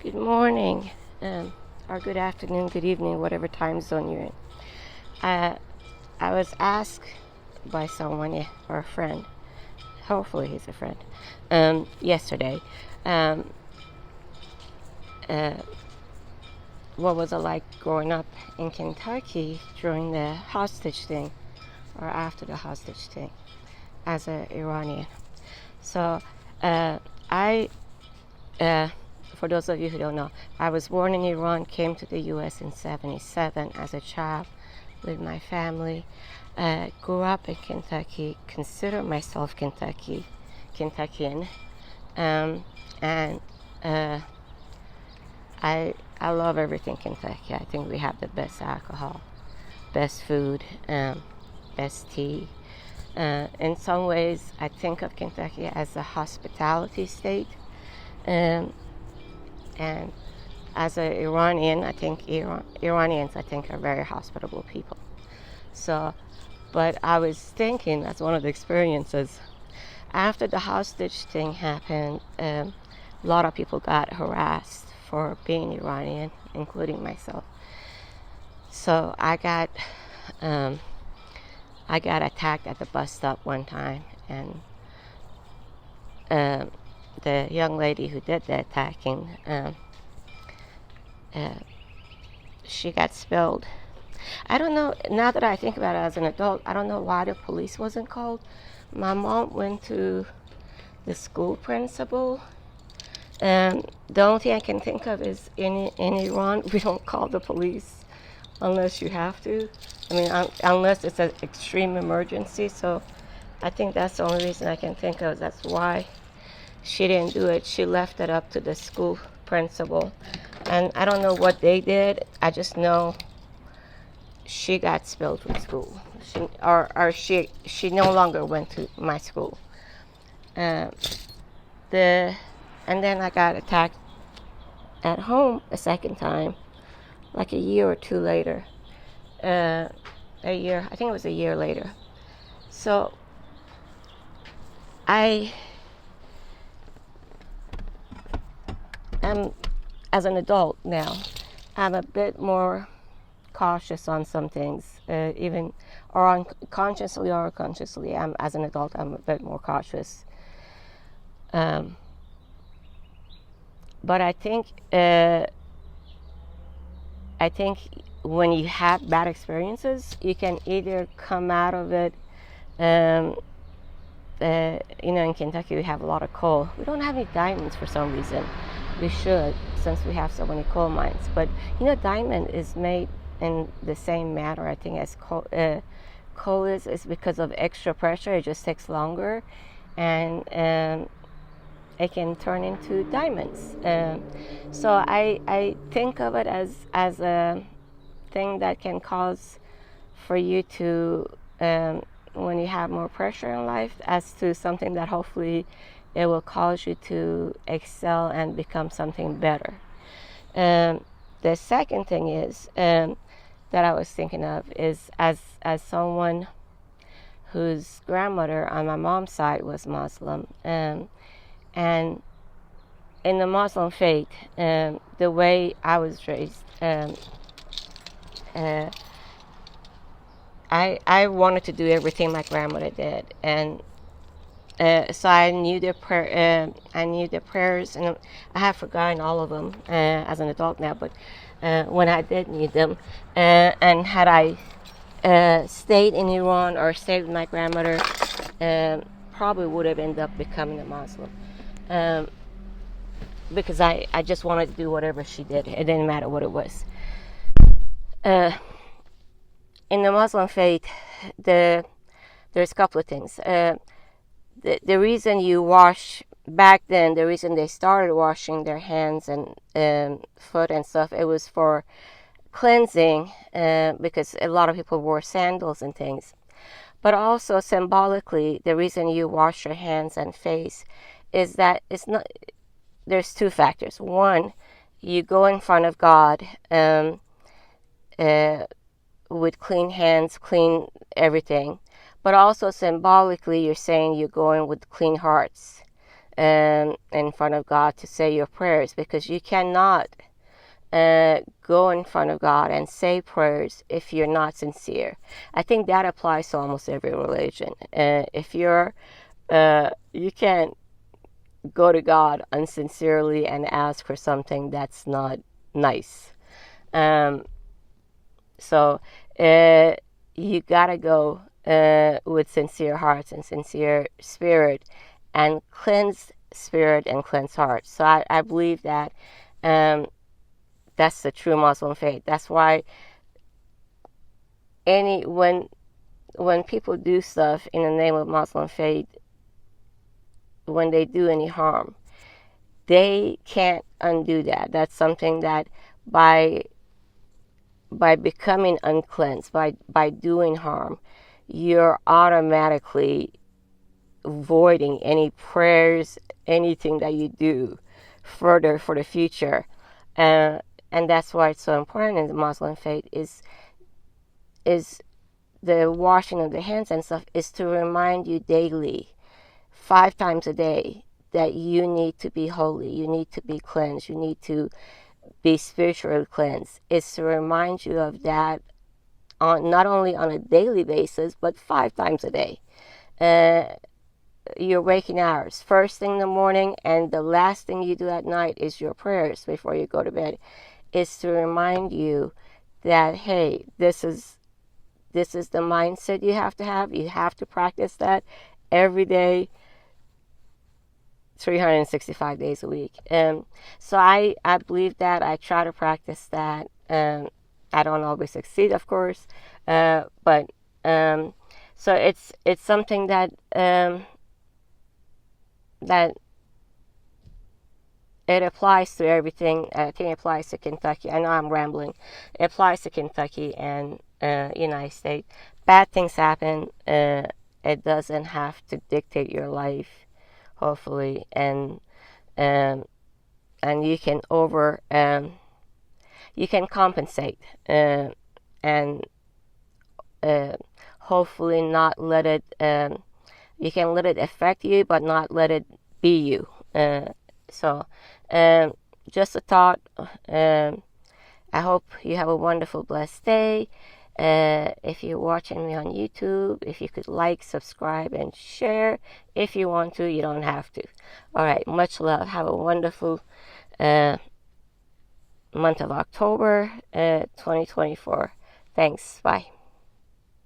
Good morning, or good afternoon, good evening, whatever time zone you're in. Uh, I was asked by someone, or a friend, hopefully he's a friend, yesterday, um, uh, what was it like growing up in Kentucky during the hostage thing, or after the hostage thing, as an Iranian. So, uh, I Uh, for those of you who don't know, I was born in Iran, came to the U.S. in '77 as a child with my family. Grew up in Kentucky, consider myself Kentuckian, and uh, I love everything Kentucky. I think we have the best alcohol, best food, best tea. In some ways, I think of Kentucky as a hospitality state. Um, and as an Iranian, I think Iranians, I think, are very hospitable people. So, but I was thinking, as one of the experiences, after the hostage thing happened, a lot of people got harassed for being Iranian, including myself. So um, I got attacked at the bus stop one time, and um, the young lady who did the attacking, uh, she got spilled. I don't know, now that I think about it as an adult, I don't know why the police wasn't called. My mom went to the school principal. The only thing I can think of is in Iran, we don't call the police unless you have to. I mean, unless it's an extreme emergency. So I think that's the only reason I can think of. That's why she didn't do it. She left it up to the school principal. And I don't know what they did. I just know she got expelled from school. She no longer went to my school. Uh, the and then I got attacked at home a second time, like a year or two later. A year, I think it was a year later. So I am, as an adult now, I'm a bit more cautious on some things, even or unconsciously or consciously. As an adult, I'm a bit more cautious. Um, but I think when you have bad experiences, you can either come out of it. Um, in Kentucky, we have a lot of coal. We don't have any diamonds for some reason. We should, since we have so many coal mines. But diamond is made in the same manner, I think, as coal. Coal is because of extra pressure. It just takes longer, and it can turn into diamonds. So I think of it as a thing that can cause for you to, when you have more pressure in life, as to something that hopefully it will cause you to excel and become something better. The second thing is that I was thinking of is as someone whose grandmother on my mom's side was Muslim, and in the Muslim faith, the way I was raised, uh, I wanted to do everything my grandmother did, and so I knew the prayers, and I have forgotten all of them as an adult now. But when I did need them, and had I stayed in Iran or stayed with my grandmother, probably would have ended up becoming a Muslim. Because I just wanted to do whatever she did. It didn't matter what it was. Uh, in the Muslim faith, there's a couple of things. The reason you wash back then, the reason they started washing their hands and foot and stuff, it was for cleansing, because a lot of people wore sandals and things. But also symbolically, the reason you wash your hands and face is that it's not. There's two factors. One, you go in front of God with clean hands, clean everything. But also symbolically, you're saying you're going with clean hearts. in front of God to say your prayers, because you cannot go in front of God and say prayers if you're not sincere. I think that applies to almost every religion. If you're you can't go to God unsincerely and ask for something that's not nice. So you gotta go with sincere hearts and sincere spirit, and cleanse spirit and cleanse heart. So I believe that that's the true Muslim faith. That's why when people do stuff in the name of Muslim faith, when they do any harm, they can't undo that. That's something that by becoming uncleansed, by doing harm, you're automatically voiding any prayers, anything that you do further for the future. And that's why it's so important in the Muslim faith is the washing of the hands and stuff, is to remind you daily, 5 times a day, that you need to be holy, you need to be cleansed, you need to be spiritually cleansed. It's to remind you of that not only on a daily basis, but 5 times a day. Your waking hours, first thing in the morning, and the last thing you do at night is your prayers before you go to bed, is to remind you that, hey, this is the mindset you have to have. You have to practice that every day, 365 days a week. So I believe that. I try to practice that. I don't always succeed, of course, but so it's something that that it applies to everything. I think it applies to Kentucky. I know I'm rambling. It applies to Kentucky and United States. Bad things happen. It doesn't have to dictate your life, hopefully, and you can you can compensate and hopefully not let it. You can let it affect you, but not let it be you. So, just a thought. I hope you have a wonderful, blessed day. If you're watching me on YouTube, if you could like, subscribe, and share. If you want to, you don't have to. All right, much love. Have a wonderful month of October 2024. Thanks. Bye.